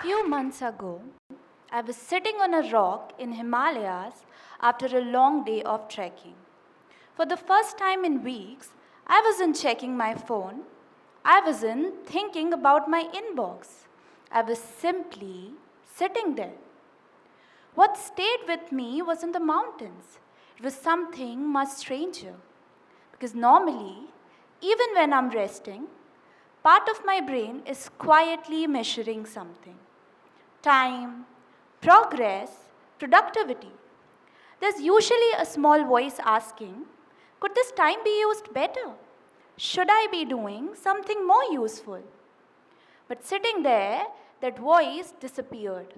Few months ago, I was sitting on a rock in Himalayas after a long day of trekking. For the first time in weeks, I wasn't checking my phone. I wasn't thinking about my inbox. I was simply sitting there. What stayed with me wasn't the mountains. It was something much stranger. Because normally, even when I'm resting, part of my brain is quietly measuring something: time, progress, productivity. There's usually a small voice asking, could this time be used better? Should I be doing something more useful? But sitting there, that voice disappeared.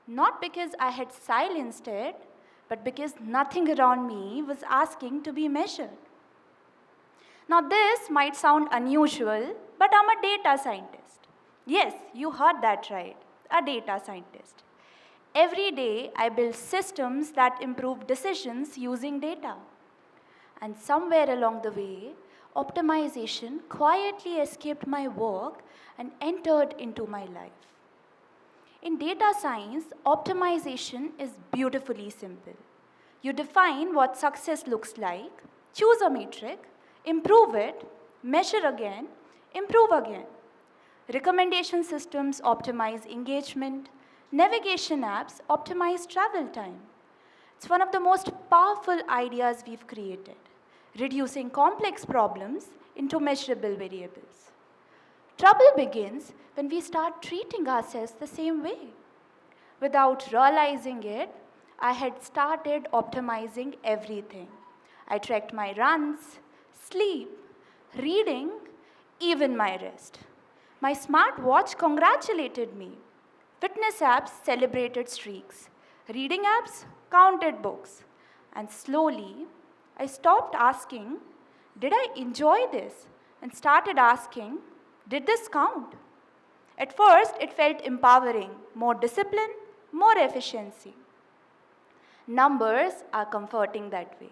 Not because I had silenced it, but because nothing around me was asking to be measured. Now, this might sound unusual, but I'm a data scientist. Yes, you heard that right, a data scientist. Every day, I build systems that improve decisions using data. And somewhere along the way, optimization quietly escaped my work and entered into my life. In data science, optimization is beautifully simple. You define what success looks like, choose a metric, improve it, measure again, improve again. Recommendation systems optimize engagement, navigation apps optimize travel time. It's one of the most powerful ideas we've created, reducing complex problems into measurable variables. Trouble begins when we start treating ourselves the same way. Without realizing it, I had started optimizing everything. I tracked my runs, sleep, reading, even my rest. My smartwatch congratulated me. Fitness apps celebrated streaks. Reading apps counted books. And slowly, I stopped asking, did I enjoy this? And started asking, did this count? At first, it felt empowering: more discipline, more efficiency. Numbers are comforting that way.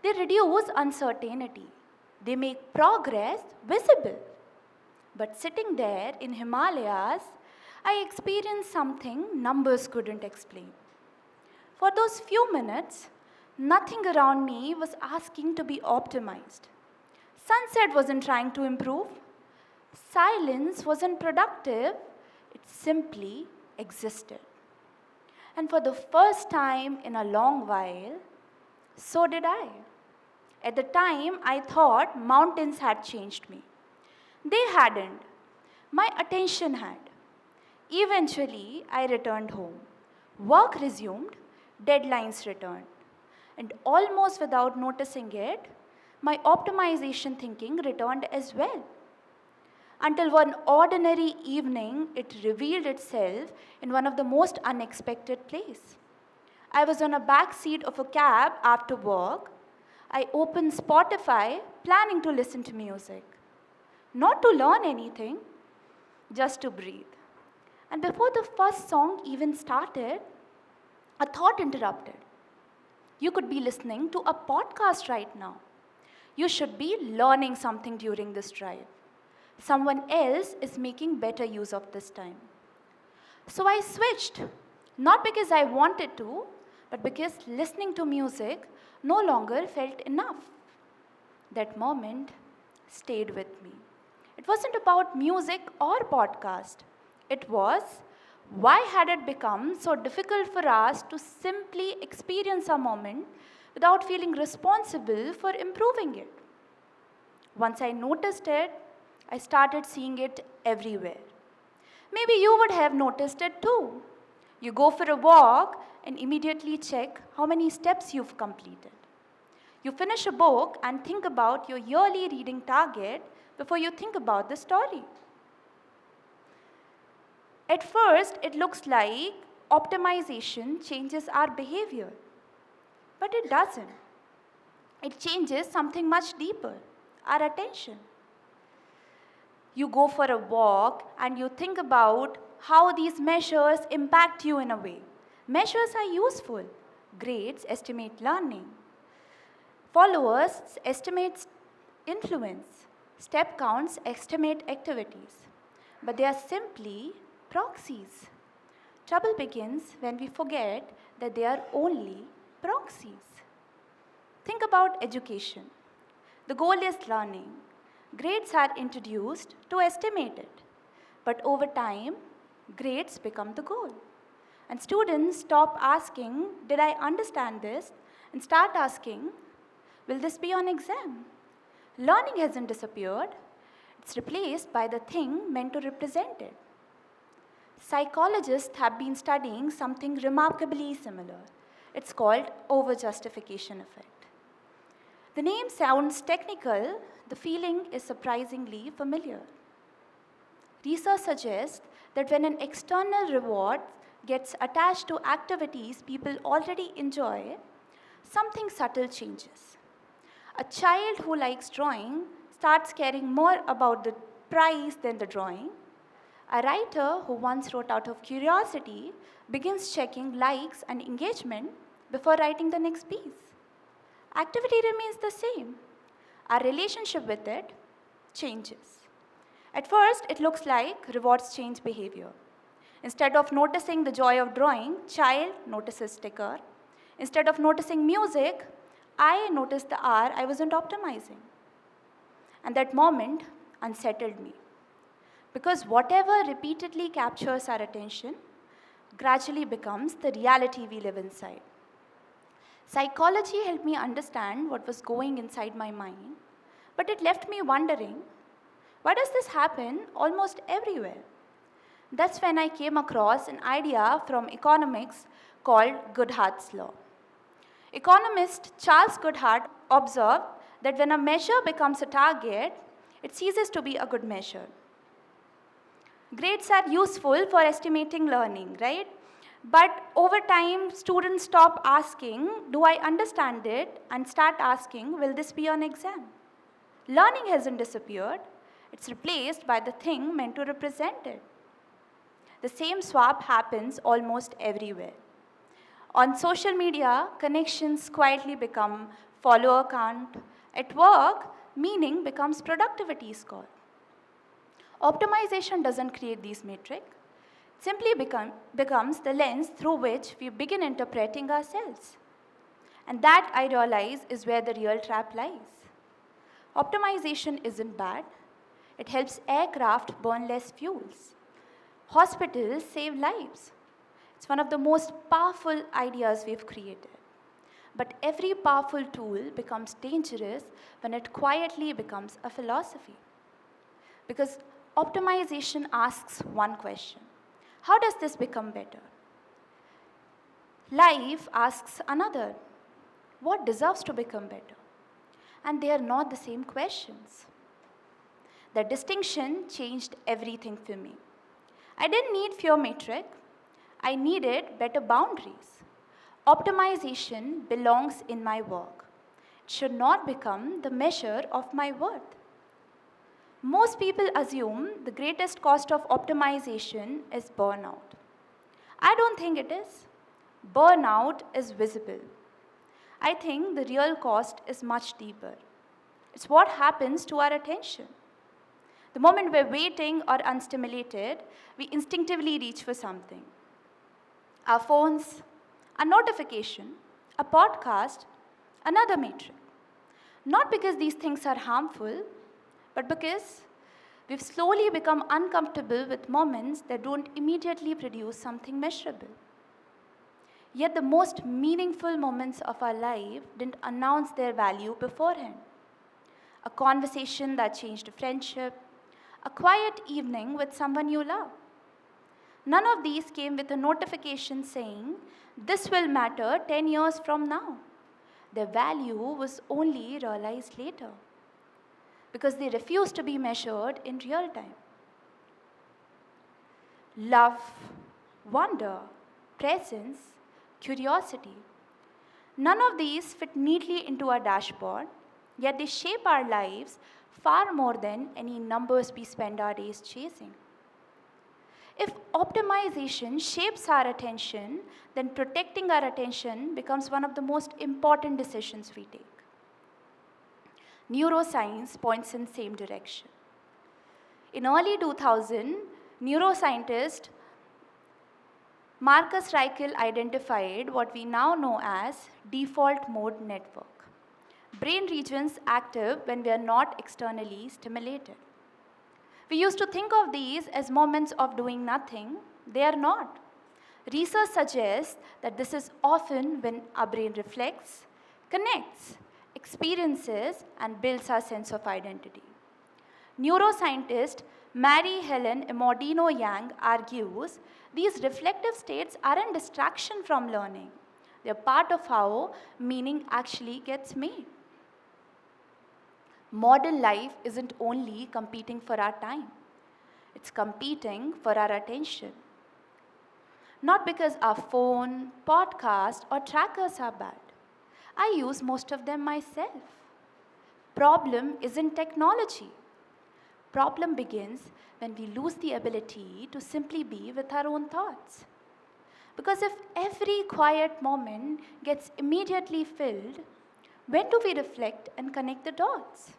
They reduce uncertainty, they make progress visible. But sitting there in Himalayas, I experienced something numbers couldn't explain. For those few minutes, nothing around me was asking to be optimized. Sunset wasn't trying to improve. Silence wasn't productive. It simply existed. And for the first time in a long while, so did I. At the time, I thought mountains had changed me. They hadn't. My attention had. Eventually, I returned home. Work resumed, deadlines returned. And almost without noticing it, my optimization thinking returned as well. Until one ordinary evening, it revealed itself in one of the most unexpected places. I was on a back seat of a cab after work. I opened Spotify, planning to listen to music. Not to learn anything, just to breathe. And before the first song even started, a thought interrupted. You could be listening to a podcast right now. You should be learning something during this drive. Someone else is making better use of this time. So I switched, not because I wanted to, but because listening to music no longer felt enough. That moment stayed with me. It wasn't about music or podcast. It was, why had it become so difficult for us to simply experience a moment without feeling responsible for improving it? Once I noticed it, I started seeing it everywhere. Maybe you would have noticed it too. You go for a walk and immediately check how many steps you've completed. You finish a book and think about your yearly reading target before you think about the story. At first, it looks like optimization changes our behavior, but it doesn't. It changes something much deeper: our attention. You go for a walk and you think about how these measures impact you in a way. Measures are useful. Grades estimate learning. Followers estimate influence. Step counts estimate activities. But they are simply proxies. Trouble begins when we forget that they are only proxies. Think about education. The goal is learning. Grades are introduced to estimate it. But over time, grades become the goal. And students stop asking, did I understand this? And start asking, will this be on exam? Learning hasn't disappeared. It's replaced by the thing meant to represent it. Psychologists have been studying something remarkably similar. It's called overjustification effect. The name sounds technical, the feeling is surprisingly familiar. Research suggests that when an external reward gets attached to activities people already enjoy, something subtle changes. A child who likes drawing starts caring more about the prize than the drawing. A writer who once wrote out of curiosity begins checking likes and engagement before writing the next piece. Activity remains the same. Our relationship with it changes. At first, it looks like rewards change behavior. Instead of noticing the joy of drawing, child notices sticker. Instead of noticing music, I noticed the hour I wasn't optimizing. And that moment unsettled me. Because whatever repeatedly captures our attention gradually becomes the reality we live inside. Psychology helped me understand what was going inside my mind, but it left me wondering, why does this happen almost everywhere? That's when I came across an idea from economics called Goodhart's law. Economist Charles Goodhart observed that when a measure becomes a target, it ceases to be a good measure. Grades are useful for estimating learning, right? But over time, students stop asking, do I understand it? And start asking, will this be on exam? Learning hasn't disappeared. It's replaced by the thing meant to represent it. The same swap happens almost everywhere. On social media, connections quietly become follower count. At work, meaning becomes productivity score. Optimization doesn't create these metrics. It simply becomes the lens through which we begin interpreting ourselves. And that, I realize, is where the real trap lies. Optimization isn't bad. It helps aircraft burn less fuels. Hospitals save lives. It's one of the most powerful ideas we've created. But every powerful tool becomes dangerous when it quietly becomes a philosophy. Because optimization asks one question: how does this become better? Life asks another: what deserves to become better? And they are not the same questions. The distinction changed everything for me. I didn't need fewer metric. I needed better boundaries. Optimization belongs in my work. It should not become the measure of my worth. Most people assume the greatest cost of optimization is burnout. I don't think it is. Burnout is visible. I think the real cost is much deeper. It's what happens to our attention. The moment we're waiting or unstimulated, we instinctively reach for something. Our phones, a notification, a podcast, another metric. Not because these things are harmful, but because we've slowly become uncomfortable with moments that don't immediately produce something measurable. Yet the most meaningful moments of our life didn't announce their value beforehand. A conversation that changed a friendship, a quiet evening with someone you love. None of these came with a notification saying, this will matter 10 years from now. Their value was only realized later, because they refused to be measured in real time. Love, wonder, presence, curiosity. None of these fit neatly into our dashboard, yet they shape our lives far more than any numbers we spend our days chasing. If optimization shapes our attention, then protecting our attention becomes one of the most important decisions we take. Neuroscience points in the same direction. In early 2000, neuroscientists Marcus Reichel identified what we now know as default mode network, brain regions active when we are not externally stimulated. We used to think of these as moments of doing nothing. They are not. Research suggests that this is often when our brain reflects, connects, experiences, and builds our sense of identity. Neuroscientist Mary Helen Immordino Yang argues these reflective states aren't distraction from learning. They're part of how meaning actually gets made. Modern life isn't only competing for our time, it's competing for our attention. Not because our phone, podcast, or trackers are bad. I use most of them myself. Problem isn't technology. Problem begins when we lose the ability to simply be with our own thoughts. Because if every quiet moment gets immediately filled, when do we reflect and connect the dots?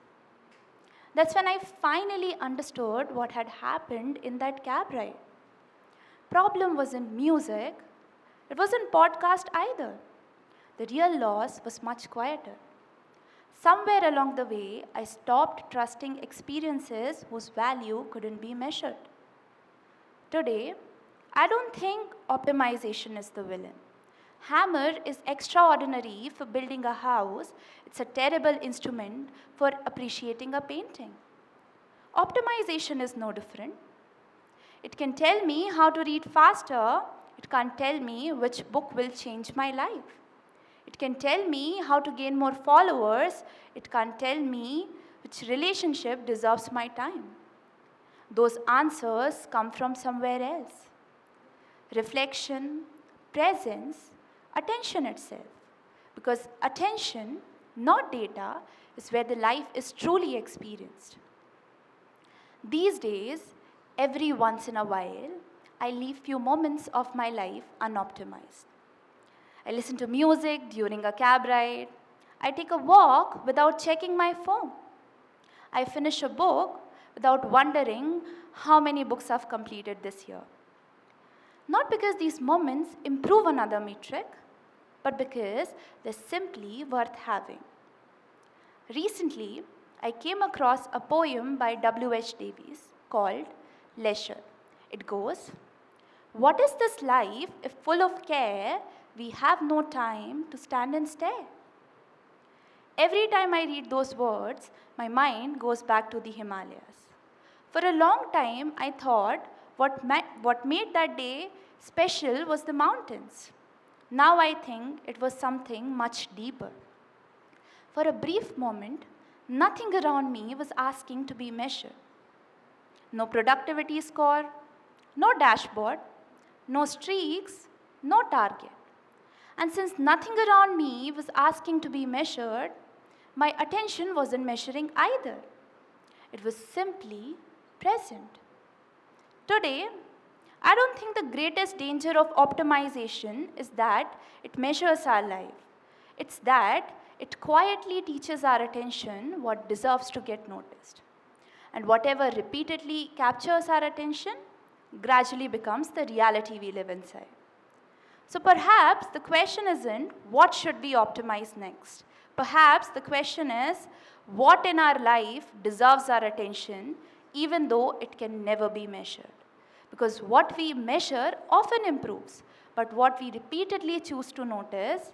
That's when I finally understood what had happened in that cab ride. Problem wasn't music, it wasn't podcast either. The real loss was much quieter. Somewhere along the way, I stopped trusting experiences whose value couldn't be measured. Today, I don't think optimization is the villain. Hammer is extraordinary for building a house, it's a terrible instrument for appreciating a painting. Optimization is no different. It can tell me how to read faster, it can't tell me which book will change my life. It can tell me how to gain more followers, it can't tell me which relationship deserves my time. Those answers come from somewhere else. Reflection, presence, attention itself. Because attention, not data, is where the life is truly experienced. These days, every once in a while, I leave few moments of my life unoptimized. I listen to music during a cab ride. I take a walk without checking my phone. I finish a book without wondering how many books I've completed this year. Not because these moments improve another metric, but because they're simply worth having. Recently, I came across a poem by W.H. Davies called Leisure. It goes, "What is this life if full of care we have no time to stand and stare?" Every time I read those words, my mind goes back to the Himalayas. For a long time, I thought what made that day special was the mountains. Now I think it was something much deeper. For a brief moment, nothing around me was asking to be measured. No productivity score, no dashboard, no streaks, no target. And since nothing around me was asking to be measured, my attention wasn't measuring either. It was simply present. Today, I don't think the greatest danger of optimization is that it measures our life. It's that it quietly teaches our attention what deserves to get noticed. And whatever repeatedly captures our attention gradually becomes the reality we live inside. So perhaps the question isn't what should we optimize next? Perhaps the question is what in our life deserves our attention even though it can never be measured. Because what we measure often improves, but what we repeatedly choose to notice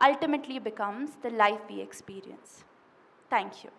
ultimately becomes the life we experience. Thank you.